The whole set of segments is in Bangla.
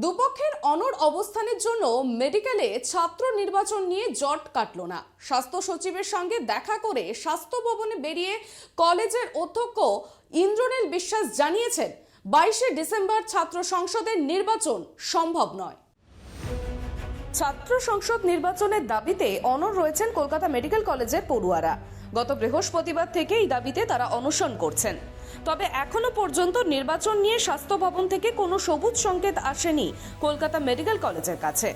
দুপক্ষের অনড় অবস্থানের জন্য মেডিকেলে ছাত্র নির্বাচন নিয়ে জট কাটল না। স্বাস্থ্য সচিবের সঙ্গে দেখা করে স্বাস্থ্য ভবনে বেরিয়ে কলেজের অধ্যক্ষ ইন্দ্রনীল বিশ্বাস জানিয়েছেন 22শে ডিসেম্বর ছাত্র সংসদের নির্বাচন সম্ভব নয়। ছাত্র সংসদ নির্বাচনের দাবিতে অনড় রয়েছেন কলকাতা মেডিকেল কলেজের পড়ুয়ারা। গত বৃহস্পতিবার থেকে এই দাবিতে তারা অনশন করছেন। তবে এখনো পর্যন্ত নির্বাচন নিয়ে স্বাস্থ্য ভবন থেকে কোনো সবুজ সংকেত আসেনি কলকাতা মেডিকেল কলেজের কাছে।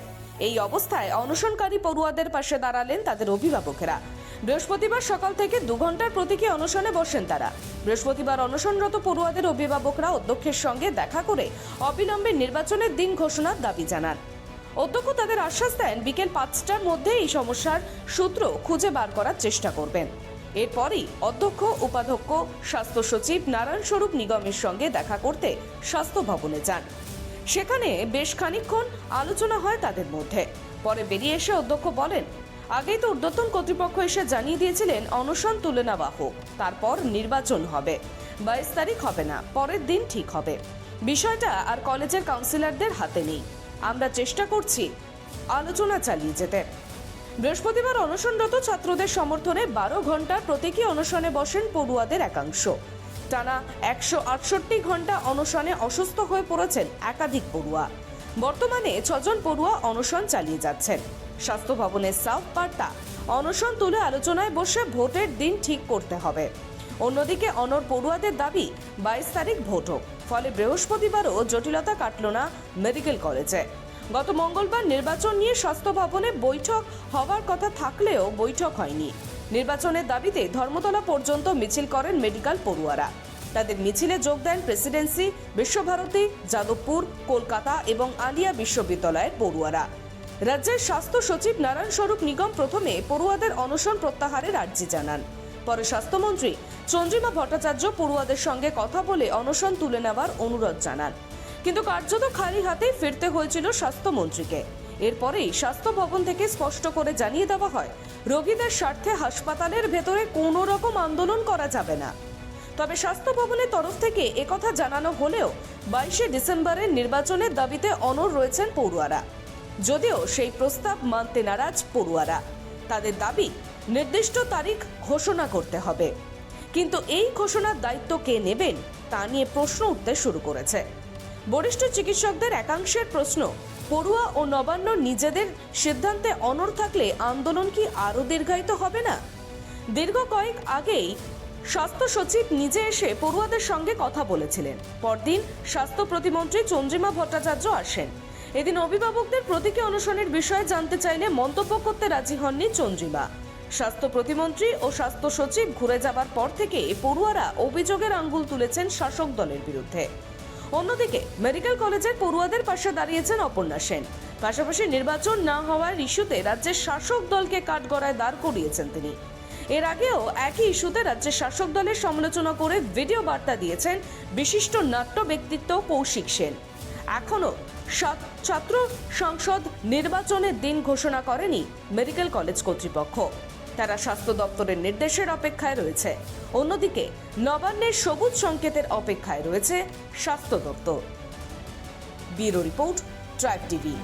এই অবস্থায় অনশনকারী পড়ুয়াদের পাশে দাঁড়ালেন তাদের অভিভাবকেরা। বৃহস্পতিবার সকাল থেকে 2 ঘন্টার প্রতীকী অনশনে বসেন তারা। বৃহস্পতিবার অনশনরত পড়ুয়াদের অভিভাবকরা অধ্যক্ষের সঙ্গে দেখা করে অবিলম্বে নির্বাচনের দিন ঘোষণার দাবি জানান। অধ্যক্ষ তাদের আশ্বাস দেন বিকেল 5টার মধ্যে এই সমস্যার সূত্র খুঁজে বার করার চেষ্টা করবেন। এরপরই অধ্যক্ষ, উপাধ্যক্ষ, স্বাস্থ্য সচিব নারায়ণ স্বরূপ নিগমের সঙ্গে দেখা করতে স্বাস্থ্য ভবনে যান। সেখানে বেশ খানিকক্ষণ আলোচনা হয় তাদের মধ্যে। পরে বেরিয়ে এসে অধ্যক্ষ বলেন, আগেই তো ঊর্ধ্বতন কর্তৃপক্ষ এসে জানিয়ে দিয়েছিলেন অনশন তুলে নেওয়া হোক, তারপর নির্বাচন হবে। 22 তারিখ হবে না, পরের দিন ঠিক হবে। বিষয়টা আর কলেজের কাউন্সিলরদের হাতে নেই। আমরা চেষ্টা করছি আলোচনা চালিয়ে যেতে। বৃহস্পতিবার অনশনরত ছাত্রদের সমর্থনে 12 ঘন্টার প্রতীকী অনশনে বসেন পড়ুয়াদের একাংশ। টানা 168 ঘন্টা অনশনে অসুস্থ হয়ে পড়েছেন একাধিক পড়ুয়া। বর্তমানে 6 জন পড়ুয়া অনশন চালিয়ে যাচ্ছেন। স্বাস্থ্য ভবনের সাফ বার্তা, অনশন তুলে আলোচনায় বসে ভোটের দিন ঠিক করতে হবে। অন্যদিকে অনড় পড়ুয়াদের দাবি 22 তারিখ ভোট হোক। ফলে বৃহস্পতিবারও জটিলতা কাটল না মেডিকেল কলেজে। গত মঙ্গলবার নির্বাচন নিয়ে স্বাস্থ্য ভবনে বৈঠক হওয়ার কথা থাকলেও বৈঠক হয়নি। নির্বাচনের দাবিতে ধর্মতলা পর্যন্ত মিছিল করেন মেডিকেল পড়ুয়ারা। তাদের মিছিলে যোগ দেন প্রেসিডেন্সি, বিশ্বভারতী, যাদবপুর, কলকাতা এবং আলিয়া বিশ্ববিদ্যালয়ের পড়ুয়ারা। রাজ্যের স্বাস্থ্য সচিব নারায়ণ স্বরূপ নিগম প্রথমে পড়ুয়াদের অনশন প্রত্যাহারের আর্জি জানান। পরে স্বাস্থ্যমন্ত্রী চন্দ্রিমা ভট্টাচার্য পড়ুয়াদের সঙ্গে কথা বলে অনশন তুলে নেওয়ার অনুরোধ জানান। কিন্তু কার্যত খালি হাতেই ফিরতে হয়েছিল স্বাস্থ্যমন্ত্রীকে। এরপরেই স্বাস্থ্য ভবন থেকে স্পষ্ট করে জানিয়ে দেওয়া হয়, রোগীদের স্বার্থে হাসপাতালের ভেতরে কোনো রকম আন্দোলন করা যাবে না। তবে স্বাস্থ্য ভবনের তরফ থেকে একথা জানানো হলেও 22শে ডিসেম্বরের নির্বাচনের দাবিতে অনড় রয়েছেন পড়ুয়ারা। যদিও সেই প্রস্তাব মানতে নারাজ পড়ুয়ারা। তাদের দাবি, নির্দিষ্ট তারিখ ঘোষণা করতে হবে। কিন্তু এই ঘোষণার দায়িত্ব কে নেবেন তা নিয়ে প্রশ্ন উঠতে শুরু করেছে। বরিষ্ঠ চিকিৎসকদের একাংশের প্রশ্ন, পড়ুয়া ও নবান্ন নিজেদের সিদ্ধান্তে অনড় থাকলে আন্দোলন কি আরও দীর্ঘায়িত হবে না? দীর্ঘ কয়েক আগেই স্বাস্থ্য সচিব নিজে এসে পড়ুয়াদের সঙ্গে কথা বলেছিলেন। পরদিন স্বাস্থ্য প্রতিমন্ত্রী চন্দ্রিমা ভট্টাচার্য আসেন। এদিন অভিভাবকদের প্রতীকী অনশনের বিষয়ে জানতে চাইলে মন্তব্য করতে রাজি হননি চন্দ্রিমা। স্বাস্থ্য প্রতিমন্ত্রী ও স্বাস্থ্য সচিব ঘুরে যাবার পর থেকে পড়ুয়ারা অভিযোগের আঙ্গুল তুলেছেন শাসক দলের বিরুদ্ধে। অন্যদিকে মেডিকেল কলেজের পড়ুয়াদের পাশে দাঁড়িয়েছেন অপর্ণা সেন। পাশাপাশি নির্বাচন না হওয়ার ইস্যুতে রাজ্যের শাসক দলকে কাঠগড়ায় দাঁড় করিয়েছেন তিনি। এর আগেও একই ইস্যুতে রাজ্যের শাসক দলের সমালোচনা করে ভিডিও বার্তা দিয়েছেন বিশিষ্ট নাট্য ব্যক্তিত্ব কৌশিক সেন। এখনও ছাত্র সংসদ নির্বাচনের দিন ঘোষণা করেনি মেডিকেল কলেজ কর্তৃপক্ষ। তারা স্বাস্থ্য দপ্তরের নির্দেশের অপেক্ষায় রয়েছে। অন্যদিকে নবান্নের সবুজ সংকেতের অপেক্ষায় রয়েছে স্বাস্থ্য দপ্তর। Bureau report, tribe TV.